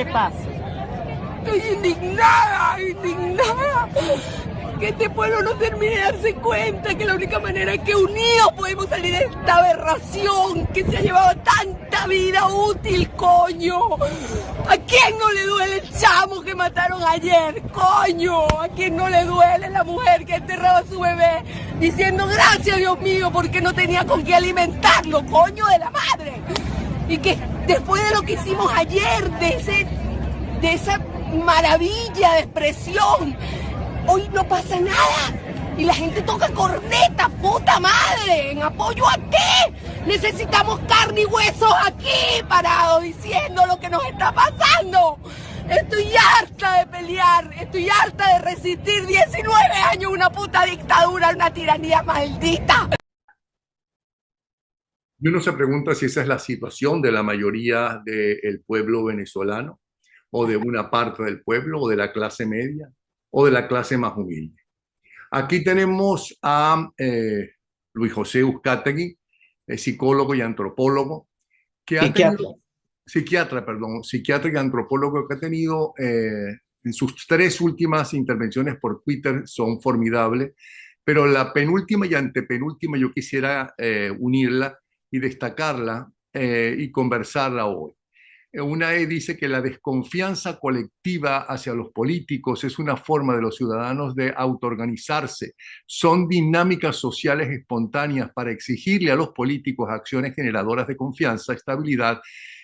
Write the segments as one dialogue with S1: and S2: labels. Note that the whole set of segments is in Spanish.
S1: te pasa?
S2: Estoy indignada, indignada. Que este pueblo no termine de darse cuenta que la única manera es que unidos podemos salir de esta aberración que se ha llevado tanta vida útil, coño. ¿A quién no le duele el chamo que mataron ayer, coño? ¿A quién no le duele la mujer que enterraba a su bebé diciendo gracias, Dios mío, porque no tenía con qué alimentarlo, coño de la madre? Y que después de lo que hicimos ayer, de esa maravilla de expresión, hoy no pasa nada y la gente toca corneta, puta madre. ¿En apoyo a qué? Necesitamos carne y huesos aquí parados diciendo lo que nos está pasando. Estoy harta de pelear, estoy harta de resistir 19 años una puta dictadura, una tiranía maldita.
S3: Y uno se pregunta si esa es la situación de la mayoría del pueblo venezolano, o de una parte del pueblo, o de la clase media, o de la clase más humilde. Aquí tenemos a Luis José Uzcategui, psicólogo y antropólogo, que ha tenido, psiquiatra y antropólogo, que ha tenido en sus 3 últimas intervenciones por Twitter son formidables, pero la penúltima y antepenúltima yo quisiera unirla y destacarla y conversarla hoy. Una dice que la desconfianza colectiva hacia los políticos es una forma de los ciudadanos de autoorganizarse. Son dinámicas sociales espontáneas para exigirle a los políticos acciones generadoras de confianza, estabilidad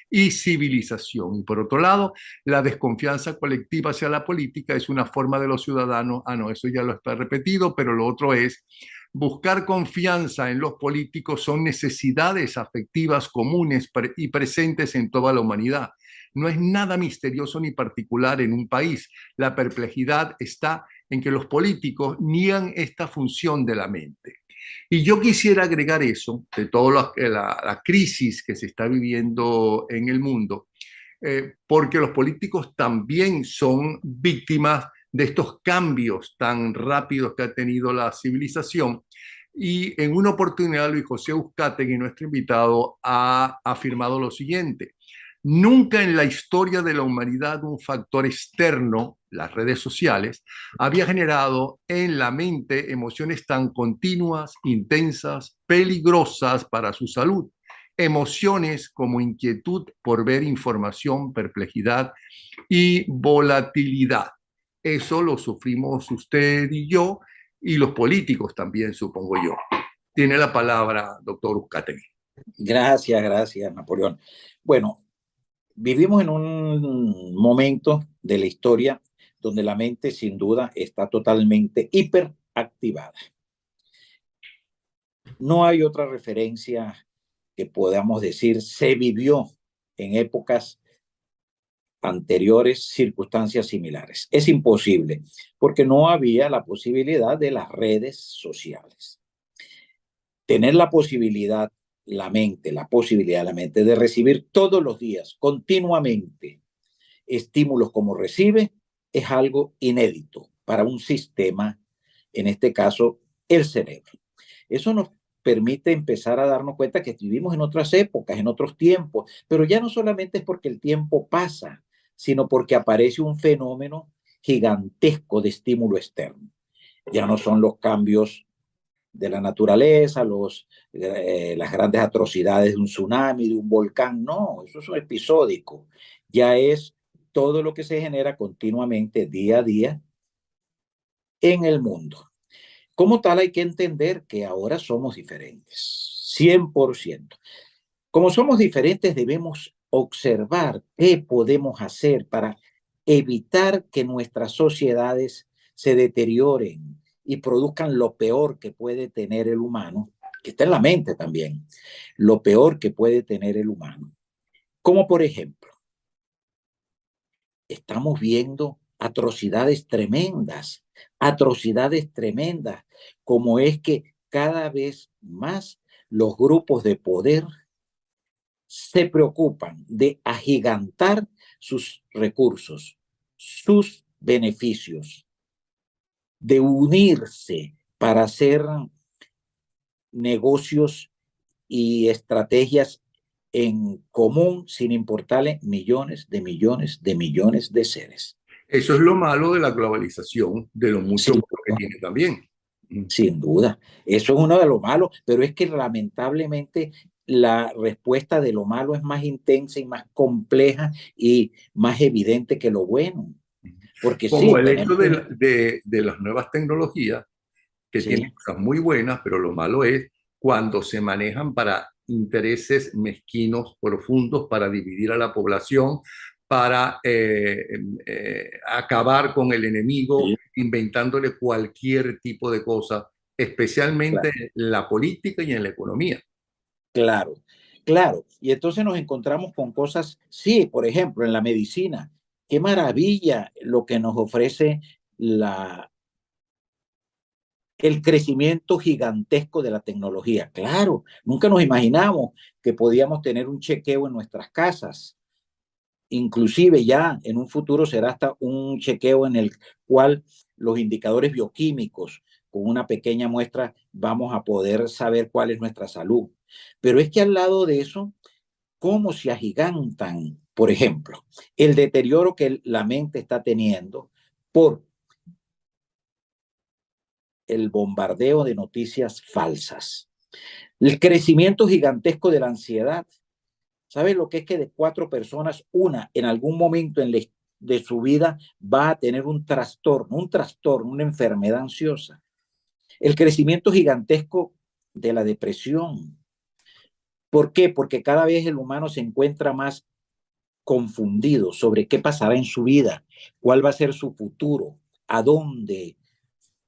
S3: y civilización. Y por otro lado, la desconfianza colectiva hacia la política es una forma de los ciudadanos, no, eso ya lo está repetido, pero lo otro es buscar confianza en los políticos. Son necesidades afectivas comunes y presentes en toda la humanidad. No es nada misterioso ni particular en un país. La perplejidad está en que los políticos niegan esta función de la mente. Y yo quisiera agregar eso, de toda la crisis que se está viviendo en el mundo, porque los políticos también son víctimas de estos cambios tan rápidos que ha tenido la civilización. Y en una oportunidad, Luis José Uzcategui, nuestro invitado, ha afirmado lo siguiente: nunca en la historia de la humanidad un factor externo, las redes sociales, había generado en la mente emociones tan continuas, intensas, peligrosas para su salud. Emociones como inquietud por ver información, perplejidad y volatilidad. Eso lo sufrimos usted y yo, y los políticos también, supongo yo. Tiene la palabra, doctor Uzcategui.
S4: Gracias, Napoleón. Bueno, vivimos en un momento de la historia donde la mente sin duda está totalmente hiperactivada. No hay otra referencia que podamos decir se vivió en épocas anteriores circunstancias similares. Es imposible, porque no había la posibilidad de las redes sociales. Tener la posibilidad la mente de recibir todos los días, continuamente, estímulos como recibe, es algo inédito para un sistema, en este caso, el cerebro. Eso nos permite empezar a darnos cuenta que vivimos en otras épocas, en otros tiempos, pero ya no solamente es porque el tiempo pasa, sino porque aparece un fenómeno gigantesco de estímulo externo. Ya no son los cambios de la naturaleza, las grandes atrocidades de un tsunami, de un volcán, no, eso es episódico. Ya es todo lo que se genera continuamente, día a día, en el mundo. Como tal, hay que entender que ahora somos diferentes, 100%. Como somos diferentes, debemos observar qué podemos hacer para evitar que nuestras sociedades se deterioren y produzcan lo peor que puede tener el humano, que está en la mente también, lo peor que puede tener el humano. Como por ejemplo, estamos viendo atrocidades tremendas, como es que cada vez más los grupos de poder se preocupan de agigantar sus recursos, sus beneficios, de unirse para hacer negocios y estrategias en común sin importarle millones de millones de millones de seres.
S3: Eso es lo malo de la globalización, de lo mucho
S4: Sin
S3: que
S4: duda,
S3: tiene también.
S4: sin duda. Eso es uno de los malos, pero es que lamentablemente la respuesta de lo malo es más intensa y más compleja y más evidente que lo bueno. Porque
S3: Como
S4: sí,
S3: el hecho
S4: tenemos
S3: de,
S4: un...
S3: de las nuevas tecnologías, que tienen
S4: Sí,
S3: cosas muy buenas, pero lo malo es cuando se manejan para intereses mezquinos, profundos, para dividir a la población, para acabar con el enemigo,
S4: sí,
S3: inventándole cualquier tipo de cosa, especialmente
S4: claro,
S3: en la política y en la economía.
S4: claro, claro. Y entonces nos encontramos con cosas, sí, por ejemplo, en la medicina. Qué maravilla lo que nos ofrece la, el crecimiento gigantesco de la tecnología. Claro, nunca nos imaginamos que podíamos tener un chequeo en nuestras casas. Inclusive ya en un futuro será hasta un chequeo en el cual los indicadores bioquímicos, con una pequeña muestra, vamos a poder saber cuál es nuestra salud. Pero es que al lado de eso, cómo se agigantan, por ejemplo, el deterioro que la mente está teniendo por el bombardeo de noticias falsas, el crecimiento gigantesco de la ansiedad. ¿Sabes lo que es que de 4 personas, una en algún momento de su vida va a tener un trastorno, una enfermedad ansiosa? El crecimiento gigantesco de la depresión. ¿Por qué? Porque cada vez el humano se encuentra más confundido sobre qué pasará en su vida, cuál va a ser su futuro, a dónde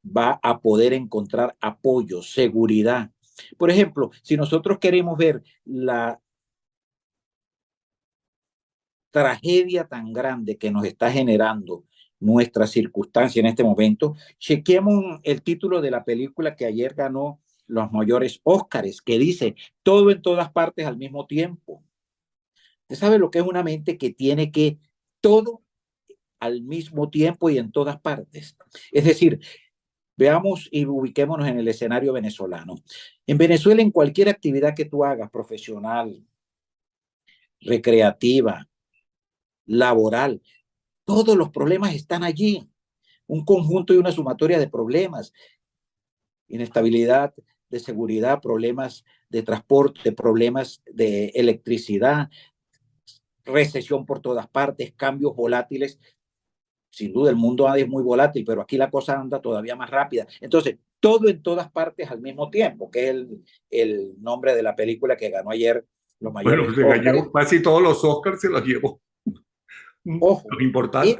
S4: va a poder encontrar apoyo, seguridad. Por ejemplo, si nosotros queremos ver la tragedia tan grande que nos está generando nuestra circunstancia en este momento, chequemos el título de la película que ayer ganó los mayores Óscares, que dice todo en todas partes al mismo tiempo. ¿Usted sabe lo que es una mente que tiene que todo al mismo tiempo y en todas partes? Es decir, veamos y ubiquémonos en el escenario venezolano. En Venezuela, en cualquier actividad que tú hagas, profesional, recreativa, laboral, todos los problemas están allí. Un conjunto y una sumatoria de problemas. Inestabilidad de seguridad, problemas de transporte, problemas de electricidad, recesión por todas partes, cambios volátiles. Sin duda el mundo es muy volátil, pero aquí la cosa anda todavía más rápida. Entonces, todo en todas partes al mismo tiempo, que es el nombre de la película que ganó ayer los
S3: Bueno,
S4: mayores
S3: se
S4: Óscares.
S3: cayó casi todos los Oscars, se los llevó.
S4: Ojo,
S3: Los importantes.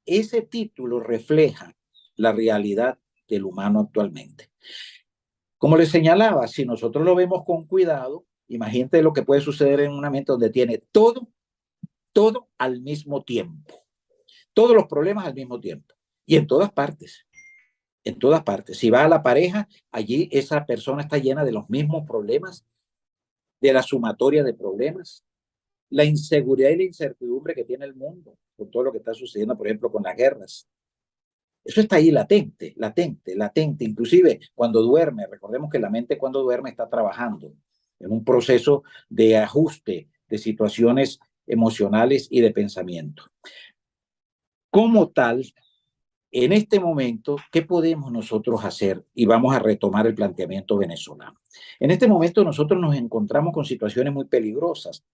S4: ese título refleja la realidad del humano actualmente. Como les señalaba, si nosotros lo vemos con cuidado, imagínate lo que puede suceder en una mente donde tiene todo al mismo tiempo, todos los problemas al mismo tiempo y en todas partes, en todas partes. Si va a la pareja, allí esa persona está llena de los mismos problemas, de la sumatoria de problemas, la inseguridad y la incertidumbre que tiene el mundo con todo lo que está sucediendo, por ejemplo, con las guerras. Eso está ahí latente, latente, latente. Inclusive cuando duerme, recordemos que la mente cuando duerme está trabajando en un proceso de ajuste de situaciones emocionales y de pensamiento. Como tal, en este momento, ¿qué podemos nosotros hacer? Y vamos a retomar el planteamiento venezolano. En este momento nosotros nos encontramos con situaciones muy peligrosas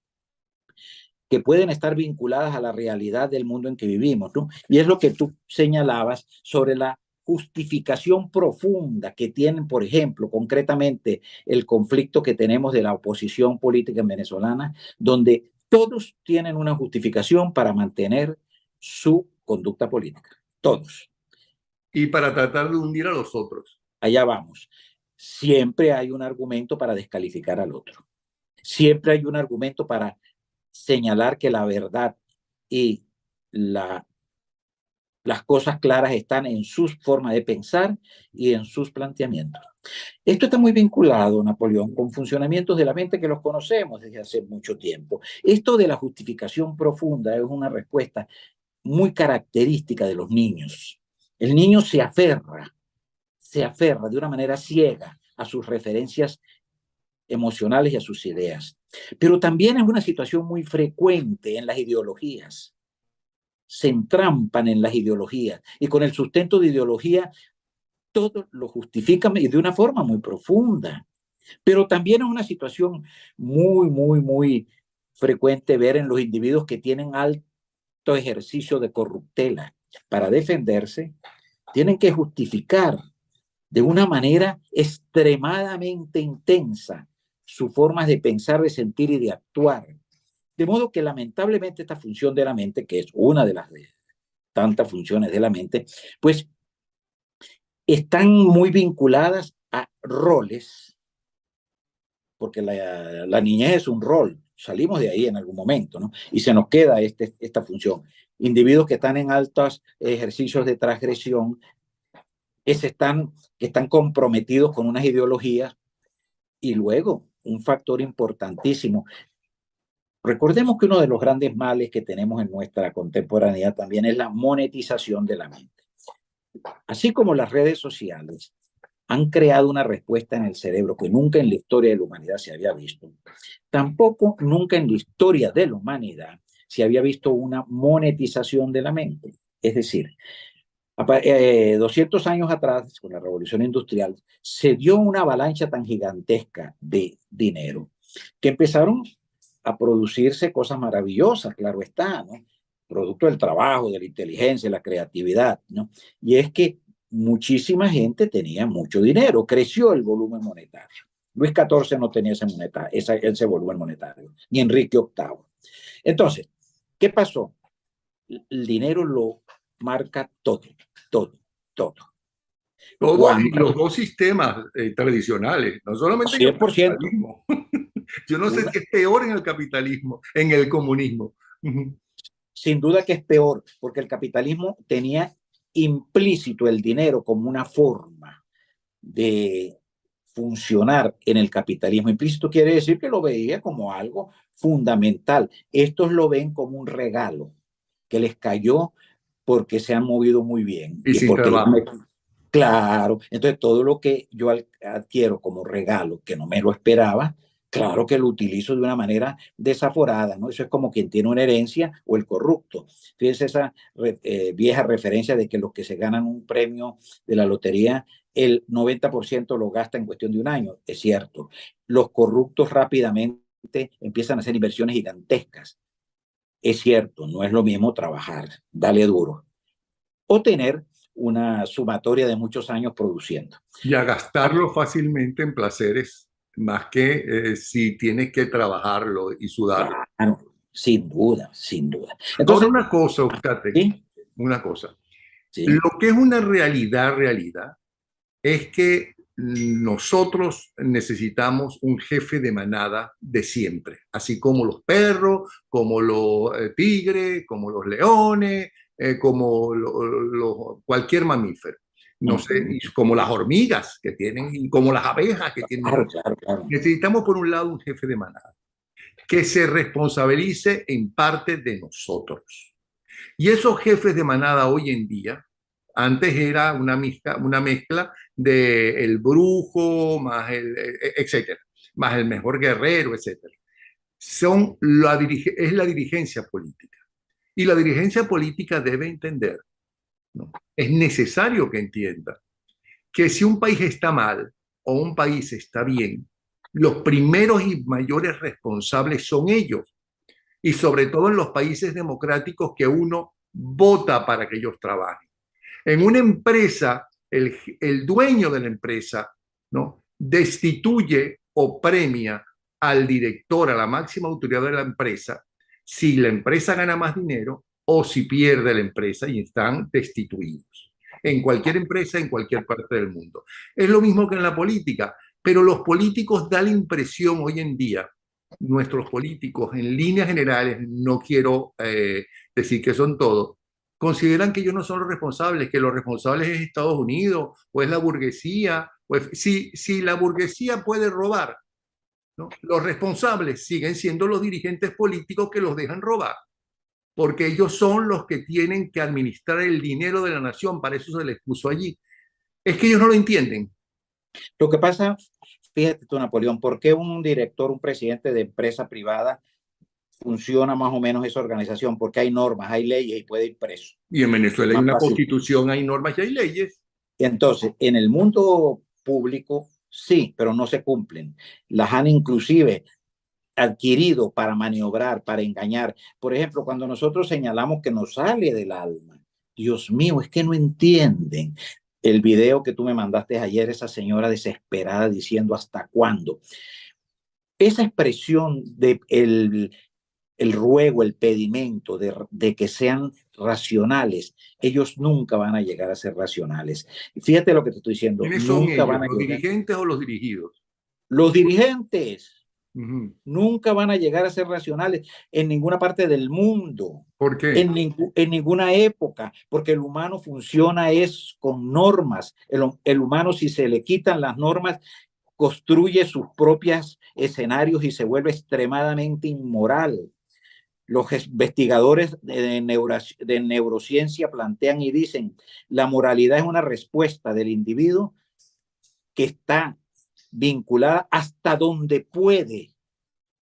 S4: que pueden estar vinculadas a la realidad del mundo en que vivimos, ¿no? Y es lo que tú señalabas sobre la justificación profunda que tienen, por ejemplo, concretamente el conflicto que tenemos de la oposición política venezolana, donde todos tienen una justificación para mantener su conducta política. Todos.
S3: Y para tratar de hundir a los otros.
S4: Allá vamos. Siempre hay un argumento para descalificar al otro. Siempre hay un argumento para señalar que la verdad y las cosas claras están en sus formas de pensar y en sus planteamientos. Esto está muy vinculado, Napoleón, con funcionamientos de la mente que los conocemos desde hace mucho tiempo. Esto de la justificación profunda es una respuesta muy característica de los niños. El niño se aferra de una manera ciega a sus referencias emocionales y a sus ideas. Pero también es una situación muy frecuente en las ideologías. Se entrampan en las ideologías y con el sustento de ideología todo lo justifican y de una forma muy profunda. Pero también es una situación muy frecuente ver en los individuos que tienen alto ejercicio de corruptela. Para defenderse, tienen que justificar de una manera extremadamente intensa sus formas de pensar, de sentir y de actuar. De modo que lamentablemente esta función de la mente, que es una de las tantas funciones de la mente, pues están muy vinculadas a roles, porque la niñez es un rol, salimos de ahí en algún momento, ¿no? Y se nos queda esta función. Individuos que están en altos ejercicios de transgresión, que están comprometidos con unas ideologías, y luego un factor importantísimo. Recordemos que uno de los grandes males que tenemos en nuestra contemporaneidad también es la monetización de la mente. Así como las redes sociales han creado una respuesta en el cerebro que nunca en la historia de la humanidad se había visto, tampoco nunca en la historia de la humanidad se había visto una monetización de la mente. Es decir, 200 años atrás, con la revolución industrial, se dio una avalancha tan gigantesca de dinero que empezaron a producirse cosas maravillosas, claro está, ¿no? Producto del trabajo, de la inteligencia, de la creatividad, ¿no? Y es que muchísima gente tenía mucho dinero, creció el volumen monetario. Luis XIV no tenía ese volumen monetario, ni Enrique VIII. Entonces, ¿qué pasó? El dinero lo marca todo, todo, todo.
S3: Todos los dos sistemas tradicionales, no solamente en el
S4: 100%.
S3: capitalismo. Yo no sé si es peor en el capitalismo, en el comunismo.
S4: Sin duda que es peor, porque el capitalismo tenía implícito el dinero como una forma de funcionar en el capitalismo. Implícito quiere decir que lo veía como algo fundamental. Estos lo ven como un regalo que les cayó porque se han movido muy bien.
S3: Y sin
S4: porque
S3: trabajo.
S4: Claro, entonces todo lo que yo adquiero como regalo, que no me lo esperaba, claro que lo utilizo de una manera desaforada, ¿no? Eso es como quien tiene una herencia o el corrupto. Fíjense esa vieja referencia de que los que se ganan un premio de la lotería, el 90% lo gasta en cuestión de un año. Es cierto. Los corruptos rápidamente empiezan a hacer inversiones gigantescas. Es cierto, no es lo mismo trabajar, dale duro, o tener una sumatoria de muchos años produciendo.
S3: Y a gastarlo fácilmente en placeres, más que si tienes que trabajarlo y sudarlo.
S4: Claro, sin duda, sin duda.
S3: Ahora
S4: Entonces,
S3: una cosa, Oscar,
S4: ¿sí?
S3: una cosa.
S4: ¿Sí?
S3: Lo que es una realidad es que nosotros necesitamos un jefe de manada de siempre, así como los perros, como los tigres, como los leones, como cualquier mamífero. No sé, y como las hormigas que tienen, y como las abejas que tienen.
S4: Claro.
S3: Necesitamos, por un lado, un jefe de manada que se responsabilice en parte de nosotros. Y esos jefes de manada hoy en día, antes era una mezcla de el brujo, más etcétera, más el mejor guerrero, etcétera. Es la dirigencia política. Y la dirigencia política debe entender, ¿no? Es necesario que entienda que si un país está mal o un país está bien, los primeros y mayores responsables son ellos. Y sobre todo en los países democráticos que uno vota para que ellos trabajen. En una empresa, el dueño de la empresa, ¿no?, destituye o premia al director, a la máxima autoridad de la empresa, si la empresa gana más dinero o si pierde la empresa y están destituidos. En cualquier empresa, en cualquier parte del mundo. Es lo mismo que en la política, pero los políticos dan la impresión hoy en día, nuestros políticos en líneas generales, no quiero decir que son todos, consideran que ellos no son los responsables, que los responsables es Estados Unidos o es la burguesía. Si la burguesía puede robar, ¿no?, los responsables siguen siendo los dirigentes políticos que los dejan robar, porque ellos son los que tienen que administrar el dinero de la nación, para eso se les puso allí. Es que ellos no lo entienden.
S4: Lo que pasa, Fíjate tú, Napoleón, ¿por qué un director, un presidente de empresa privada funciona más o menos esa organización? Porque hay normas, hay leyes y puede ir preso.
S3: Y en Venezuela hay
S4: Más
S3: una
S4: fácil.
S3: constitución, hay normas y hay leyes.
S4: Entonces, en el mundo público, sí, pero no se cumplen. Las han inclusive adquirido para maniobrar, para engañar. Por ejemplo, cuando nosotros señalamos que nos sale del alma, Dios mío, es que no entienden. El video que tú me mandaste ayer, esa señora desesperada diciendo ¿hasta cuándo? Esa expresión de el ruego, el pedimento de que sean racionales, ellos nunca van a llegar a ser racionales. Fíjate lo que te estoy diciendo,
S3: ¿Quiénes son
S4: nunca
S3: ellos?
S4: van a
S3: ¿Los
S4: llegar.
S3: dirigentes o los dirigidos?
S4: Los dirigentes
S3: Ujú.
S4: nunca van a llegar a ser racionales en ninguna parte del mundo,
S3: ¿Por qué?
S4: en ninguna época, porque el humano funciona es con normas. El humano, si se le quitan las normas, construye sus propios escenarios y se vuelve extremadamente inmoral. Los investigadores de neurociencia plantean y dicen, la moralidad es una respuesta del individuo que está vinculada hasta donde puede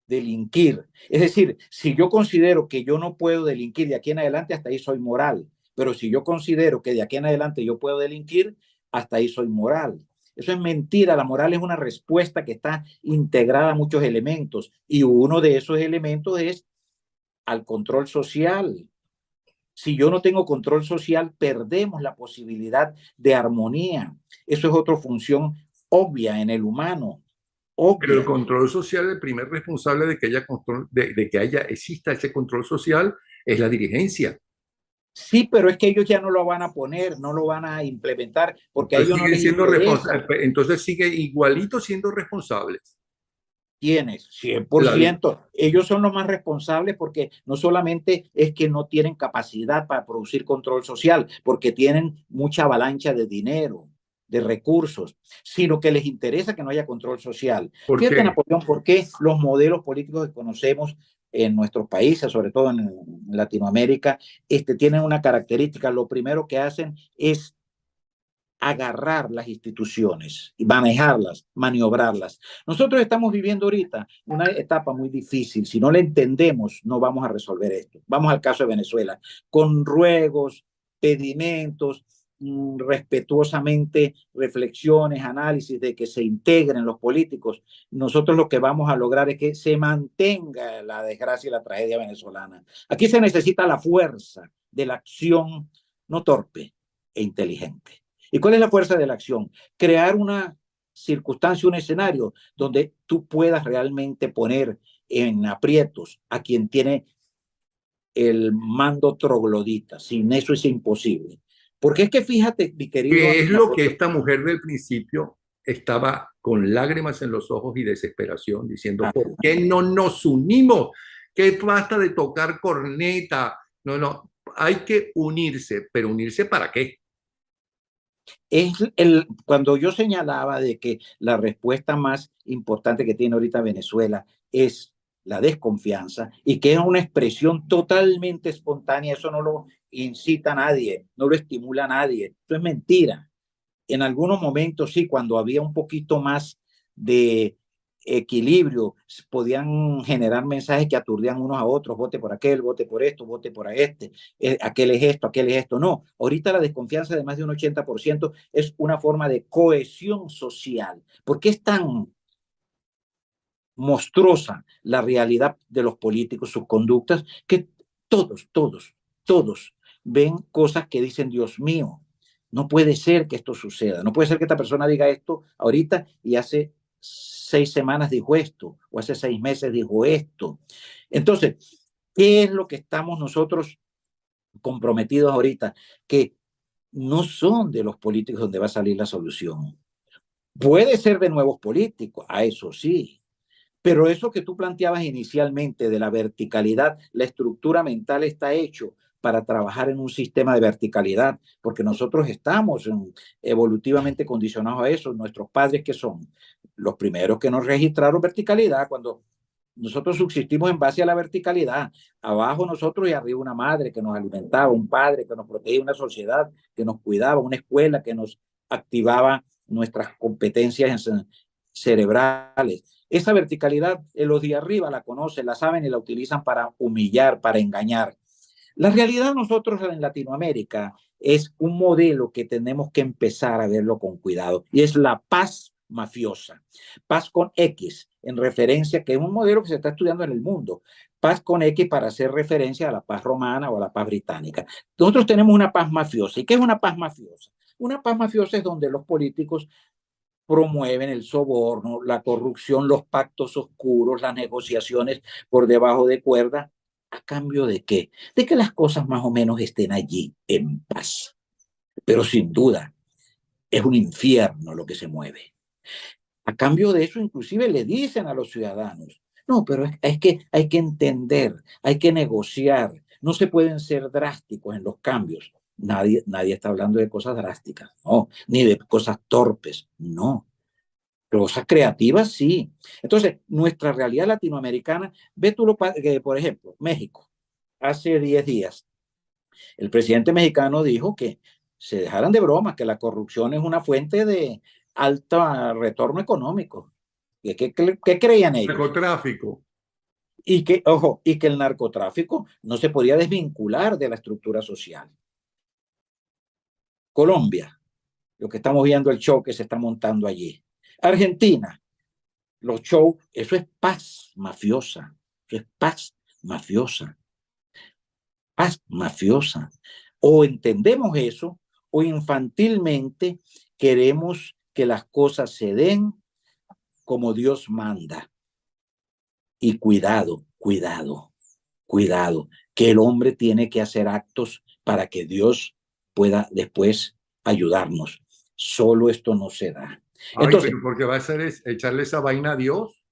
S4: delinquir. Es decir, si yo considero que yo no puedo delinquir de aquí en adelante, hasta ahí soy moral. Pero si yo considero que de aquí en adelante yo puedo delinquir, hasta ahí soy moral. Eso es mentira. La moral es una respuesta que está integrada a muchos elementos y uno de esos elementos es al control social. Si yo no tengo control social, perdemos la posibilidad de armonía. Eso es otra función obvia en el humano,
S3: Pero el
S4: obvia.
S3: control social, el primer responsable de que haya control, de que haya, exista ese control social, es la dirigencia.
S4: Sí, pero es que ellos ya no lo van a poner, no lo van a implementar, porque a
S3: Entonces
S4: ellos no
S3: siguen
S4: les
S3: siendo
S4: interesa.
S3: responsables, entonces sigue igualito siendo responsables.
S4: ¿Quiénes?
S3: La,
S4: 100%. Ellos son los más responsables porque no solamente es que no tienen capacidad para producir control social, porque tienen mucha avalancha de dinero, de recursos, sino que les interesa que no haya control social.
S3: ¿Por
S4: Fíjate,
S3: qué?
S4: Napoleón, por qué los modelos políticos que conocemos en nuestros países, sobre todo en Latinoamérica, tienen una característica. Lo primero que hacen es agarrar las instituciones y manejarlas, maniobrarlas. Nosotros estamos viviendo ahorita una etapa muy difícil. Si no la entendemos, no vamos a resolver esto. Vamos al caso de Venezuela, con ruegos, pedimentos, respetuosamente reflexiones, análisis de que se integren los políticos. Nosotros lo que vamos a lograr es que se mantenga la desgracia y la tragedia venezolana. Aquí se necesita la fuerza de la acción no torpe e inteligente. ¿Y cuál es la fuerza de la acción? Crear una circunstancia, un escenario donde tú puedas realmente poner en aprietos a quien tiene el mando troglodita. Sin eso es imposible. Porque es que fíjate, mi querido
S3: ¿Qué es lo que
S4: Napoleón.
S3: esta mujer del principio estaba con lágrimas en los ojos y desesperación, diciendo, ¿por qué no nos unimos? ¿Qué basta de tocar corneta? No, no, hay que unirse, pero ¿unirse para qué?
S4: Cuando yo señalaba de que la respuesta más importante que tiene ahorita Venezuela es la desconfianza y que es una expresión totalmente espontánea, eso no lo incita a nadie, no lo estimula a nadie, eso es mentira. En algunos momentos sí, cuando había un poquito más de equilibrio, podían generar mensajes que aturdían unos a otros, vote por aquel, vote por esto, vote por este, aquel es esto, aquel es esto. No, ahorita la desconfianza de más de un 80% es una forma de cohesión social. ¿Por qué es tan monstruosa la realidad de los políticos, sus conductas, que todos ven cosas que dicen, Dios mío, no puede ser que esto suceda, no puede ser que esta persona diga esto ahorita y hace 6 semanas dijo esto, o hace 6 meses dijo esto. Entonces, ¿qué es lo que estamos nosotros comprometidos ahorita? Que no son de los políticos donde va a salir la solución. Puede ser de nuevos políticos, a eso sí, pero eso que tú planteabas inicialmente de la verticalidad, la estructura mental está hecho para trabajar en un sistema de verticalidad, porque nosotros estamos evolutivamente condicionados a eso. Nuestros padres, que son los primeros que nos registraron verticalidad, cuando nosotros subsistimos en base a la verticalidad, abajo nosotros y arriba una madre que nos alimentaba, un padre que nos protegía, una sociedad que nos cuidaba, una escuela que nos activaba nuestras competencias cerebrales. Esa verticalidad, los de arriba la conocen, la saben y la utilizan para humillar, para engañar. La realidad nosotros en Latinoamérica es un modelo que tenemos que empezar a verlo con cuidado y es la paz mafiosa. Paz con X, en referencia, que es un modelo que se está estudiando en el mundo. Paz con X para hacer referencia a la paz romana o a la paz británica. Nosotros tenemos una paz mafiosa. ¿Y qué es una paz mafiosa? Una paz mafiosa es donde los políticos promueven el soborno, la corrupción, los pactos oscuros, las negociaciones por debajo de cuerda. ¿A cambio de qué? De que las cosas más o menos estén allí en paz. Pero sin duda, es un infierno lo que se mueve. A cambio de eso, inclusive le dicen a los ciudadanos, no, pero es que hay que entender, hay que negociar, no se pueden ser drásticos en los cambios. Nadie está hablando de cosas drásticas, no, ni de cosas torpes, no. Cosas creativas, sí. Entonces, nuestra realidad latinoamericana, ve tú, por ejemplo, México, hace 10 días, el presidente mexicano dijo que se dejaran de bromas, que la corrupción es una fuente de alto retorno económico. ¿Qué creían ellos?
S3: Narcotráfico.
S4: Y que, ojo, y que el narcotráfico no se podía desvincular de la estructura social. Colombia, lo que estamos viendo, el show que se está montando allí. Argentina, los shows, eso es paz mafiosa, eso es paz mafiosa, paz mafiosa. O entendemos eso, o infantilmente queremos que las cosas se den como Dios manda. Y cuidado, cuidado, cuidado, que el hombre tiene que hacer actos para que Dios pueda después ayudarnos. Solo esto no se da.
S3: Ay,
S4: Entonces,
S3: pero porque va a ser echarle esa vaina a Dios.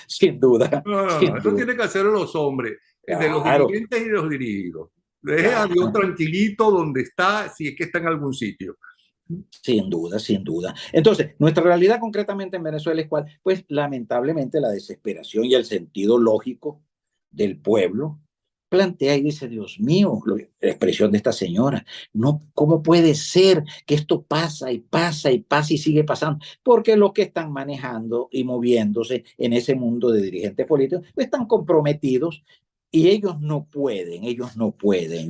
S4: sin duda,
S3: No,
S4: sin
S3: eso
S4: duda.
S3: tiene que hacer los hombres, de los
S4: Claro,
S3: dirigentes y de los dirigidos. Deje a Dios
S4: claro.
S3: tranquilito donde está, si es que está en algún sitio.
S4: Sin duda, sin duda. Entonces, nuestra realidad concretamente en Venezuela es cuál? Pues lamentablemente la desesperación y el sentido lógico del pueblo plantea y dice, Dios mío, la expresión de esta señora, no, ¿cómo puede ser que esto pasa y pasa y pasa y sigue pasando? Porque los que están manejando y moviéndose en ese mundo de dirigentes políticos están comprometidos y ellos no pueden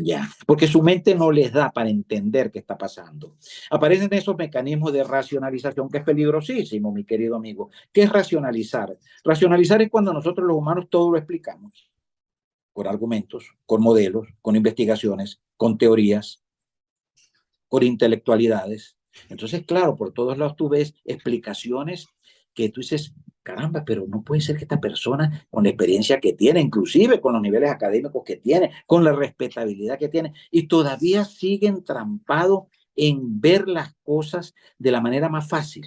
S4: ya, porque su mente no les da para entender qué está pasando. Aparecen esos mecanismos de racionalización que es peligrosísimo, mi querido amigo. ¿Qué es racionalizar? Racionalizar es cuando nosotros los humanos todo lo explicamos, con argumentos, con modelos, con investigaciones, con teorías, con intelectualidades. Entonces, claro, por todos lados tú ves explicaciones que tú dices, caramba, pero no puede ser que esta persona, con la experiencia que tiene, inclusive con los niveles académicos que tiene, con la respetabilidad que tiene, y todavía sigue entrampado en ver las cosas de la manera más fácil.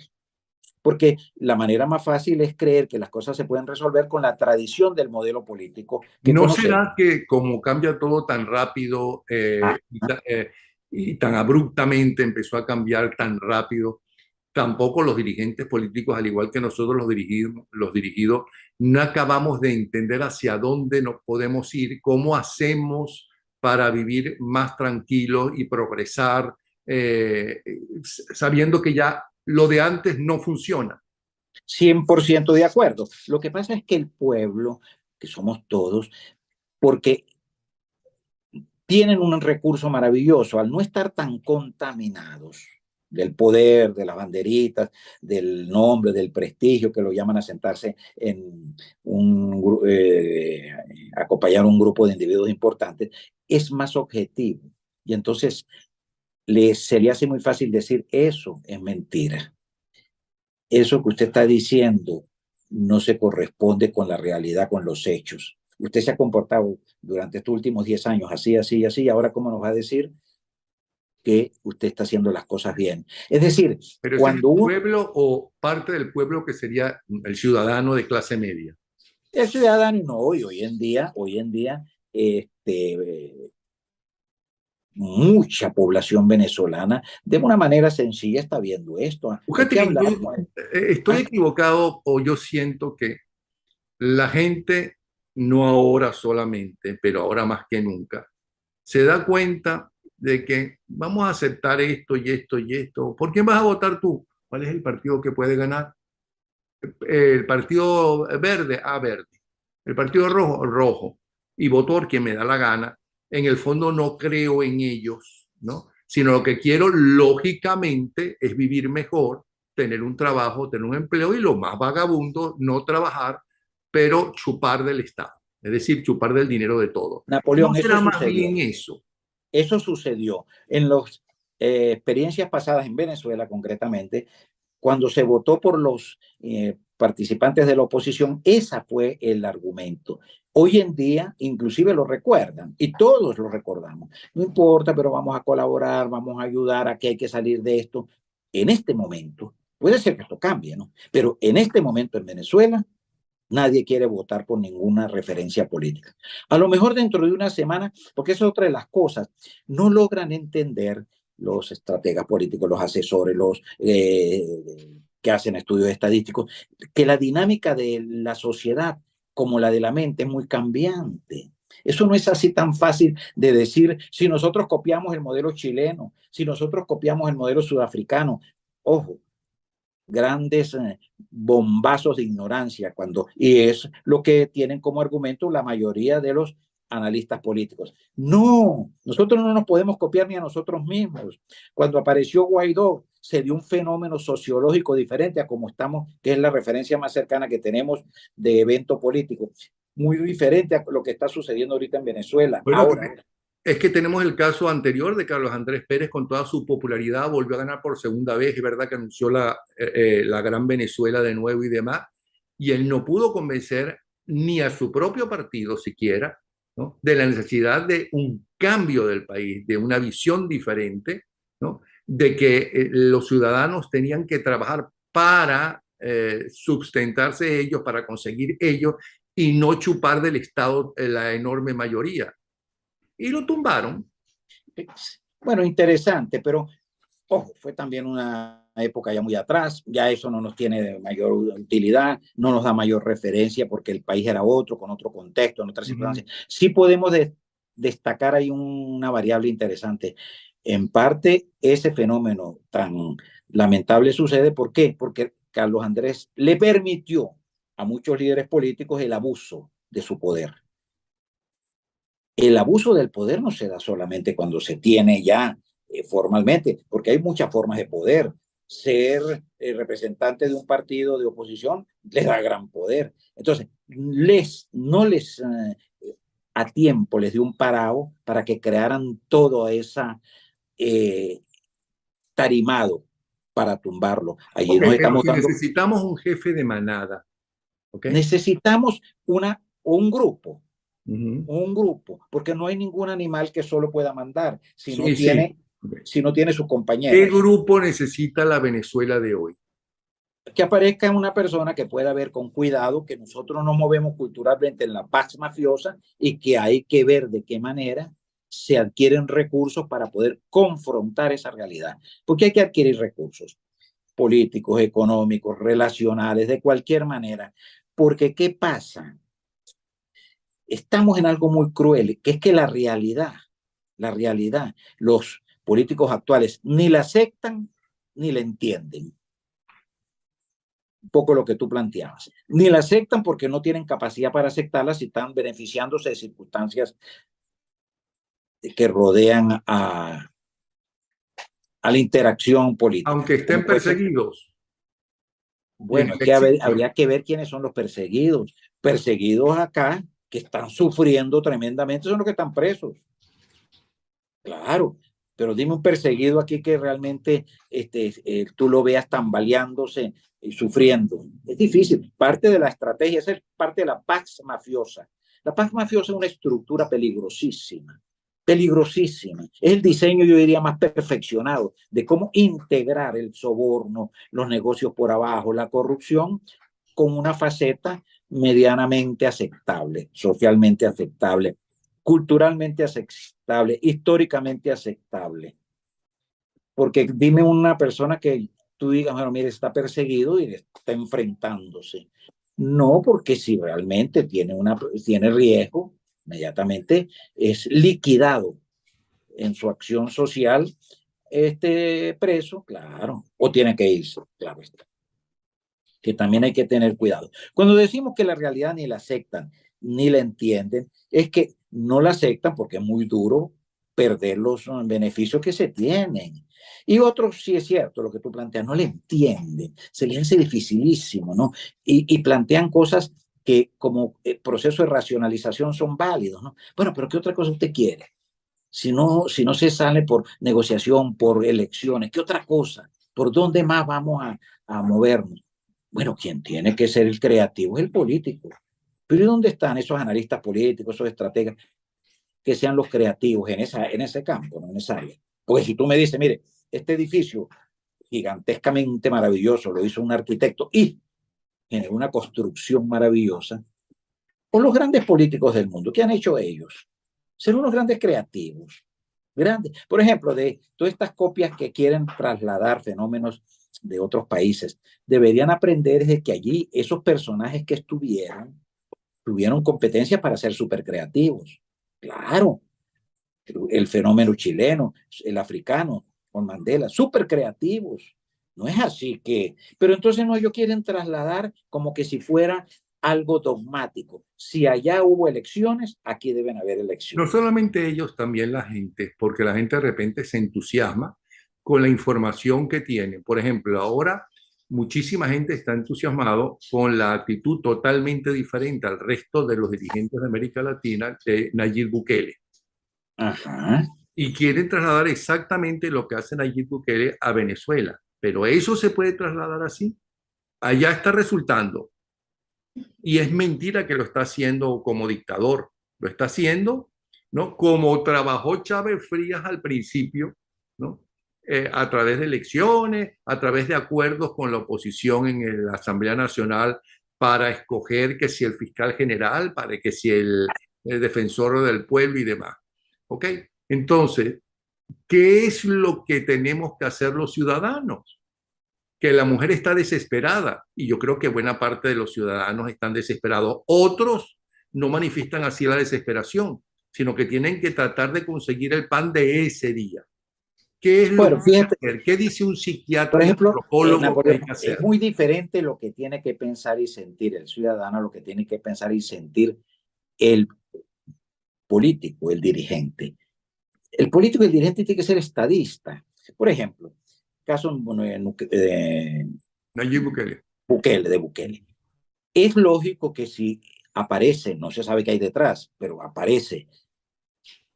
S4: Porque la manera más fácil es creer que las cosas se pueden resolver con la tradición del modelo político que
S3: ¿No
S4: conocemos.
S3: será que como cambia todo tan rápido
S4: Ah,
S3: y tan abruptamente empezó a cambiar tan rápido, tampoco los dirigentes políticos, al igual que nosotros los dirigidos, no acabamos de entender hacia dónde nos podemos ir, cómo hacemos para vivir más tranquilos y progresar, sabiendo que ya lo de antes no funciona?
S4: 100% de acuerdo. Lo que pasa es que el pueblo, que somos todos, porque tienen un recurso maravilloso al no estar tan contaminados del poder, de las banderitas, del nombre, del prestigio, que lo llaman a sentarse en acompañar un grupo de individuos importantes, es más objetivo. Y entonces se le hace muy fácil decir, eso es mentira. Eso que usted está diciendo no se corresponde con la realidad, con los hechos. Usted se ha comportado durante estos últimos 10 años así, así, así, ahora ¿cómo nos va a decir que usted está haciendo las cosas bien? Es decir,
S3: Pero ese es el
S4: cuando uno,
S3: pueblo o parte del pueblo que sería el ciudadano de clase media.
S4: el ciudadano, no, hoy en día, mucha población venezolana de una manera sencilla está viendo esto. Hay
S3: Fíjate
S4: que
S3: que
S4: hablar.
S3: estoy equivocado o yo siento que la gente, no ahora solamente, pero ahora más que nunca, se da cuenta de que vamos a aceptar esto y esto y esto. ¿Por quién vas a votar tú? ¿Cuál es el partido que puede ganar? El partido verde, verde. El partido rojo, rojo. Y voto por quien me da la gana. En el fondo no creo en ellos, ¿no? Sino lo que quiero, lógicamente, es vivir mejor, tener un trabajo, tener un empleo y lo más vagabundo, no trabajar, pero chupar del Estado. Es decir, chupar del dinero de todo. ¿No
S4: Napoleón, eso
S3: será más
S4: sucedió.
S3: bien eso?
S4: Eso sucedió en las experiencias pasadas en Venezuela, concretamente, cuando se votó por los participantes de la oposición, ese fue el argumento. Hoy en día, inclusive lo recuerdan, y todos lo recordamos. No importa, pero vamos a colaborar, vamos a ayudar, a que hay que salir de esto. En este momento, puede ser que esto cambie, ¿no? Pero en este momento en Venezuela, nadie quiere votar por ninguna referencia política. A lo mejor dentro de una semana, porque eso es otra de las cosas, no logran entender los estrategas políticos, los asesores, los que hacen estudios estadísticos, que la dinámica de la sociedad como la de la mente es muy cambiante. Eso no es así tan fácil de decir, si nosotros copiamos el modelo chileno, si nosotros copiamos el modelo sudafricano. Ojo, grandes bombazos de ignorancia y es lo que tienen como argumento la mayoría de los analistas políticos. No, nosotros no nos podemos copiar ni a nosotros mismos. Cuando apareció Guaidó, se dio un fenómeno sociológico diferente a como estamos, que es la referencia más cercana que tenemos de evento político, muy diferente a lo que está sucediendo ahorita en Venezuela.
S3: Bueno,
S4: Ahora,
S3: es que tenemos el caso anterior de Carlos Andrés Pérez con toda su popularidad, volvió a ganar por segunda vez, es verdad que anunció la gran Venezuela de nuevo y demás, y él no pudo convencer ni a su propio partido siquiera, ¿no?, de la necesidad de un cambio del país, de una visión diferente, ¿no?, de que los ciudadanos tenían que trabajar para sustentarse ellos, para conseguir ellos, y no chupar del Estado la enorme mayoría. Y lo tumbaron.
S4: bueno, interesante, pero ojo, fue también una época ya muy atrás, ya eso no nos tiene mayor utilidad, no nos da mayor referencia porque el país era otro, con otro contexto, en otras circunstancias. Sí podemos destacar ahí una variable interesante. En parte, ese fenómeno tan lamentable sucede, ¿por qué? Porque Carlos Andrés le permitió a muchos líderes políticos el abuso de su poder. El abuso del poder no se da solamente cuando se tiene ya formalmente, porque hay muchas formas de poder. Ser representante de un partido de oposición les da gran poder. Entonces, no les a tiempo les dio un parado para que crearan todo esa tarimado para tumbarlo. Allí nos
S3: Pero
S4: estamos
S3: si
S4: dando.
S3: necesitamos un jefe de manada, ¿okay?
S4: Necesitamos un grupo. Un grupo, porque no hay ningún animal que solo pueda mandar si no tiene, si no tiene sus compañeros.
S3: ¿Qué grupo necesita la Venezuela de hoy?
S4: Que aparezca una persona que pueda ver con cuidado que nosotros nos movemos culturalmente en la paz mafiosa y que hay que ver de qué manera se adquieren recursos para poder confrontar esa realidad. Porque hay que adquirir recursos políticos, económicos, relacionales, de cualquier manera. Porque ¿qué pasa? Estamos en algo muy cruel, que es que la realidad, los políticos actuales ni la aceptan ni la entienden. Un poco lo que tú planteabas. Ni la aceptan porque no tienen capacidad para aceptarla si están beneficiándose de circunstancias que rodean a la interacción política.
S3: Aunque estén perseguidos.
S4: Bueno, es que habría que ver quiénes son los perseguidos. Perseguidos acá, que están sufriendo tremendamente, son los que están presos. Claro, pero dime un perseguido aquí que realmente tú lo veas tambaleándose y sufriendo. Es difícil. Parte de la estrategia, es parte de la Pax Mafiosa. La Pax Mafiosa es una estructura peligrosísima. Peligrosísima. Es el diseño, yo diría, más perfeccionado de cómo integrar el soborno, los negocios por abajo, la corrupción, con una faceta medianamente aceptable, socialmente aceptable, culturalmente aceptable, históricamente aceptable. Porque dime una persona que tú digas, bueno, mire, está perseguido y está enfrentándose. No, porque si realmente tiene riesgo, inmediatamente es liquidado en su acción social preso, claro, o tiene que irse, claro está. Que también hay que tener cuidado. Cuando decimos que la realidad ni la aceptan ni la entienden, es que no la aceptan porque es muy duro perder los beneficios que se tienen. Y otros, sí es cierto, lo que tú planteas, no le entienden, se les hace dificilísimo, ¿no? Y plantean cosas que como proceso de racionalización son válidos, ¿no? Bueno, pero ¿qué otra cosa usted quiere? Si no se sale por negociación, por elecciones, ¿qué otra cosa? ¿Por dónde más vamos a movernos? Bueno, quien tiene que ser el creativo es el político. Pero ¿y dónde están esos analistas políticos, esos estrategas, que sean los creativos en ese campo, ¿no? En esa área? Porque si tú me dices, mire, este edificio gigantescamente maravilloso lo hizo un arquitecto y generó una construcción maravillosa, o los grandes políticos del mundo, ¿qué han hecho ellos? Ser unos grandes creativos. Grandes. Por ejemplo, de todas estas copias que quieren trasladar fenómenos de otros países, deberían aprender de que allí esos personajes que tuvieron competencia para ser súper creativos. Claro, el fenómeno chileno, el africano, con Mandela, súper creativos. No es así que, pero entonces no, ellos quieren trasladar como que si fuera algo dogmático. Si allá hubo elecciones, aquí deben haber
S3: No
S4: elecciones.
S3: solamente ellos, también la gente, porque la gente de repente se entusiasma con la información que tiene. Por ejemplo, ahora muchísima gente está entusiasmado con la actitud totalmente diferente al resto de los dirigentes de América Latina de Nayib Bukele.
S4: Ajá.
S3: Y quieren trasladar exactamente lo que hace Nayib Bukele a Venezuela. Pero eso se puede trasladar así. Allá está resultando. Y es mentira que lo está haciendo como dictador. Lo está haciendo, ¿no? Como trabajó Chávez Frías al principio, ¿no? A través de elecciones, a través de acuerdos con la oposición en la Asamblea Nacional para escoger que si el fiscal general, para que si el defensor del pueblo y demás. ¿Ok? Entonces, ¿qué es lo que tenemos que hacer los ciudadanos? Que la mujer está desesperada y yo creo que buena parte de los ciudadanos están desesperados. Otros no manifiestan así la desesperación, sino que tienen que tratar de conseguir el pan de ese día. ¿Qué es lo que
S4: Bueno,
S3: hay
S4: fíjate,
S3: que hacer? ¿Qué dice un psiquiatra,
S4: por
S3: un
S4: ejemplo,
S3: antropólogo que
S4: Napoleón,
S3: hay que
S4: es
S3: hacer?
S4: muy diferente lo que tiene que pensar y sentir el ciudadano, lo que tiene que pensar y sentir el político, el dirigente. El político y el dirigente tiene que ser estadista. Por ejemplo, caso bueno,
S3: Nayib Bukele.
S4: de Bukele. Es lógico que si aparece, no se sabe qué hay detrás, pero aparece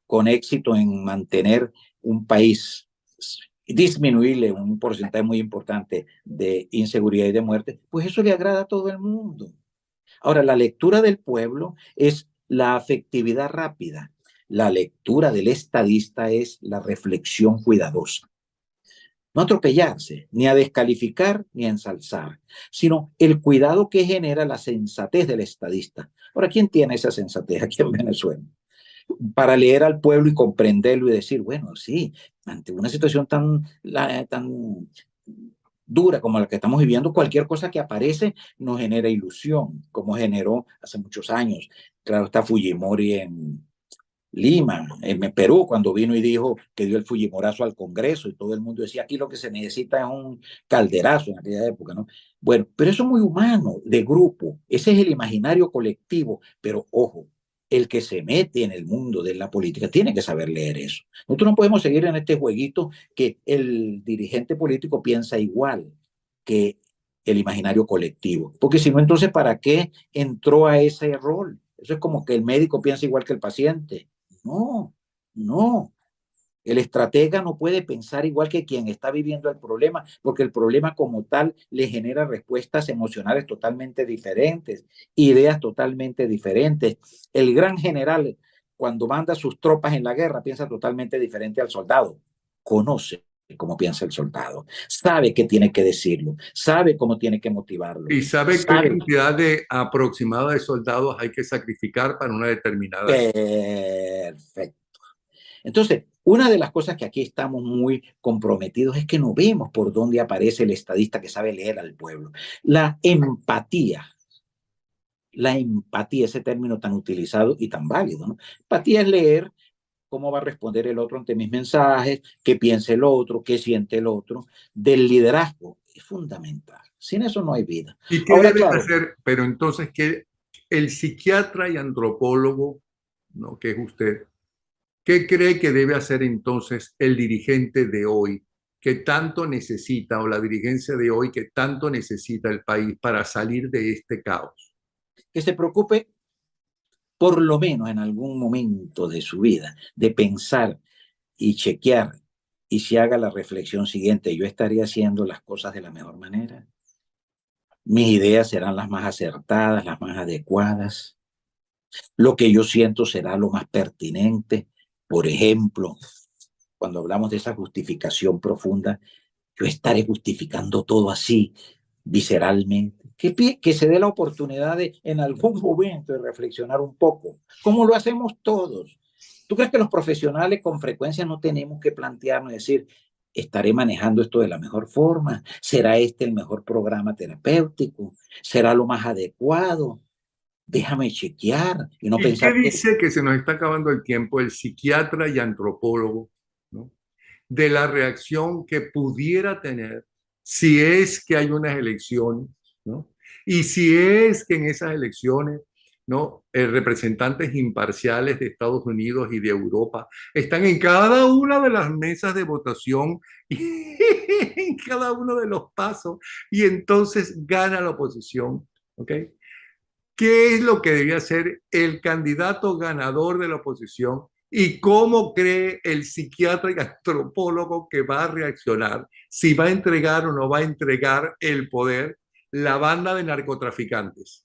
S4: con éxito en mantener un país, disminuirle un porcentaje muy importante de inseguridad y de muerte, pues eso le agrada a todo el mundo. Ahora, la lectura del pueblo es la afectividad rápida. La lectura del estadista es la reflexión cuidadosa. No atropellarse, ni a descalificar, ni a ensalzar, sino el cuidado que genera la sensatez del estadista. Ahora, ¿quién tiene esa sensatez aquí en Venezuela? Para leer al pueblo y comprenderlo y decir, bueno, sí, ante una situación tan dura como la que estamos viviendo, cualquier cosa que aparece nos genera ilusión, como generó hace muchos años. Claro, está Fujimori en Lima, en Perú, cuando vino y dijo que dio el Fujimorazo al Congreso y todo el mundo decía, aquí lo que se necesita es un calderazo en aquella época, ¿no? Bueno, pero eso es muy humano, de grupo, ese es el imaginario colectivo, pero ojo, el que se mete en el mundo de la política tiene que saber leer eso. Nosotros no podemos seguir en este jueguito que el dirigente político piensa igual que el imaginario colectivo, porque si no, entonces, ¿para qué entró a ese rol? Eso es como que el médico piensa igual que el paciente. No, no. El estratega no puede pensar igual que quien está viviendo el problema, porque el problema como tal le genera respuestas emocionales totalmente diferentes, ideas totalmente diferentes. El gran general, cuando manda sus tropas en la guerra, piensa totalmente diferente al soldado. Conoce cómo piensa el soldado, sabe qué tiene que decirlo, sabe cómo tiene que motivarlo,
S3: Y sabe qué
S4: sabe.
S3: cantidad de aproximada de soldados hay que sacrificar para una determinada acción.
S4: Perfecto. Entonces, una de las cosas que aquí estamos muy comprometidos es que no vemos por dónde aparece el estadista que sabe leer al pueblo. La empatía, ese término tan utilizado y tan válido, ¿no? Empatía es leer cómo va a responder el otro ante mis mensajes, qué piensa el otro, qué siente el otro. Del liderazgo es fundamental. Sin eso no hay vida.
S3: ¿Y qué
S4: Ahora,
S3: debe
S4: claro,
S3: hacer? Pero entonces, ¿qué el psiquiatra y antropólogo, ¿no? Que es usted, qué cree que debe hacer entonces el dirigente de hoy que tanto necesita, o la dirigencia de hoy que tanto necesita el país para salir de este caos?
S4: que se preocupe por lo menos en algún momento de su vida de pensar y chequear y si haga la reflexión siguiente, yo estaría haciendo las cosas de la mejor manera. Mis ideas serán las más acertadas, las más adecuadas. Lo que yo siento será lo más pertinente. Por ejemplo, cuando hablamos de esa justificación profunda, yo estaré justificando todo así, visceralmente. Que se dé la oportunidad de, en algún momento, de reflexionar un poco, como lo hacemos todos. ¿Tú crees que los profesionales con frecuencia no tenemos que plantearnos y decir, estaré manejando esto de la mejor forma? ¿Será este el mejor programa terapéutico? ¿Será lo más adecuado? Déjame chequear y no
S3: ¿Y qué
S4: pensar que
S3: dice que se nos está acabando el tiempo el psiquiatra y antropólogo, ¿no? De la reacción que pudiera tener si es que hay unas elecciones, ¿no? Y si es que en esas elecciones, ¿no? Representantes imparciales de Estados Unidos y de Europa están en cada una de las mesas de votación y en cada uno de los pasos y entonces gana la oposición, ¿ok? ¿Qué es lo que debía ser el candidato ganador de la oposición y cómo cree el psiquiatra y antropólogo que va a reaccionar, si va a entregar o no va a entregar el poder la banda de narcotraficantes?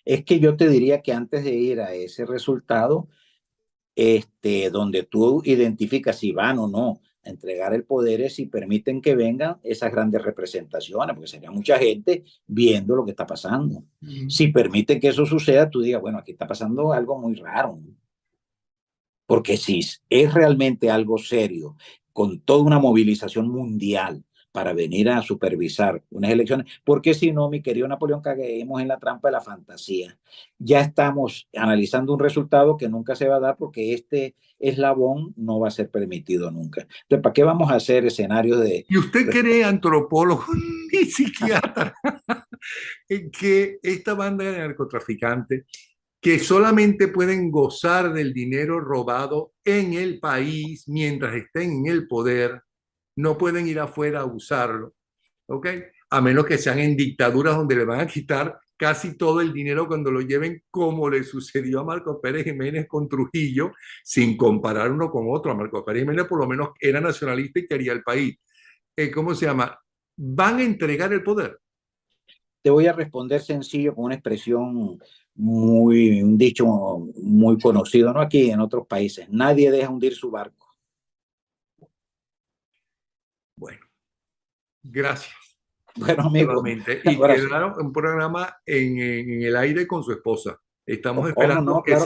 S4: es que yo te diría que antes de ir a ese resultado, donde tú identificas si van o no a entregar el poder es si permiten que vengan esas grandes representaciones, porque sería mucha gente viendo lo que está pasando. Si permiten que eso suceda, tú digas, bueno, aquí está pasando algo muy raro, ¿no? Porque si es realmente algo serio, con toda una movilización mundial para venir a supervisar unas elecciones, porque si no, mi querido Napoleón, caemos en la trampa de la fantasía. Ya estamos analizando un resultado que nunca se va a dar porque este eslabón no va a ser permitido nunca. Entonces, ¿para qué vamos a hacer escenarios de...
S3: ¿Y usted cree, antropólogo y psiquiatra, que esta banda de narcotraficantes que solamente pueden gozar del dinero robado en el país mientras estén en el poder, no pueden ir afuera a usarlo, ¿ok? A menos que sean en dictaduras donde le van a quitar casi todo el dinero cuando lo lleven, como le sucedió a Marcos Pérez Jiménez con Trujillo, sin comparar uno con otro. A Marcos Pérez Jiménez por lo menos era nacionalista y quería el país. ¿Cómo se llama? Van a entregar el poder.
S4: Te voy a responder sencillo con una expresión muy, un dicho muy conocido, no aquí, en otros países. Nadie deja hundir su barco.
S3: Bueno, gracias.
S4: Bueno, amigo,
S3: Nuevamente.
S4: un
S3: Y
S4: abrazo.
S3: quedaron un programa en el aire con su esposa. Estamos
S4: ¿Cómo
S3: esperando
S4: no? Claro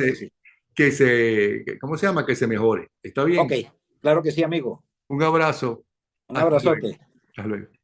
S4: que sí.
S3: ¿cómo se llama? Que se mejore. ¿Está
S4: Ok,
S3: bien?
S4: claro que sí, amigo.
S3: Un abrazo.
S4: Un
S3: Hasta luego.
S4: abrazote.
S3: Hasta luego.